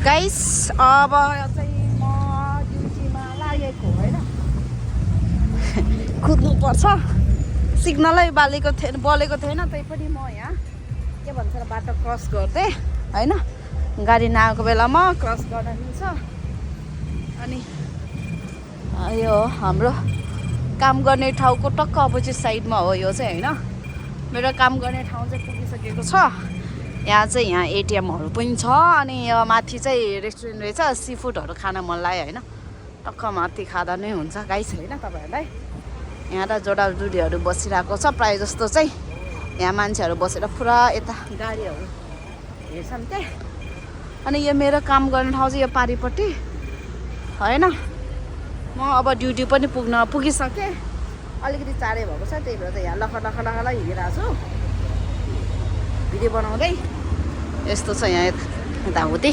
guys अब चाहिँ म ड्युटीमा लागेको होइन कुद्नुपर्छ सिग्नलै बलेको थिएन तैपनि म यहाँ के भन्छ बाटो क्रस गर्दै होइन गाडी नआएको बेलामा क्रस गर्न मिल्छ अनि यो हाम्रो काम गर्ने ठाउँको टक्क अपोजिट साइडमा हो यो चाहिँ होइन मेरो काम गर्ने ठाउँ चाहिँ पुगिसकेको छ यहाँ चाहिँ यहाँ एटिएमहरू पनि छ अनि यो माथि चाहिँ रेस्टुरेन्ट रहेछ सी फुडहरू खान मन लाग्यो होइन टक्क माथि खाँदा नै हुन्छ गाइस होइन तपाईँहरूलाई यहाँ त जोडाजुडीहरू बसिरहेको छ प्रायः जस्तो चाहिँ यहाँ मान्छेहरू बसेर पुरा यता गाडीहरू हेर्छन् के अनि यो मेरो काम गर्ने ठाउँ चाहिँ यो पारिपट्टि होइन म अब ड्युटी पनि पुगिसकेँ अलिकति चाँडै भएको छ त्यही भएर चाहिँ यहाँ लख हिँडिरहेको छु भिडियो बनाउँदै यस्तो छ यहाँ यताउति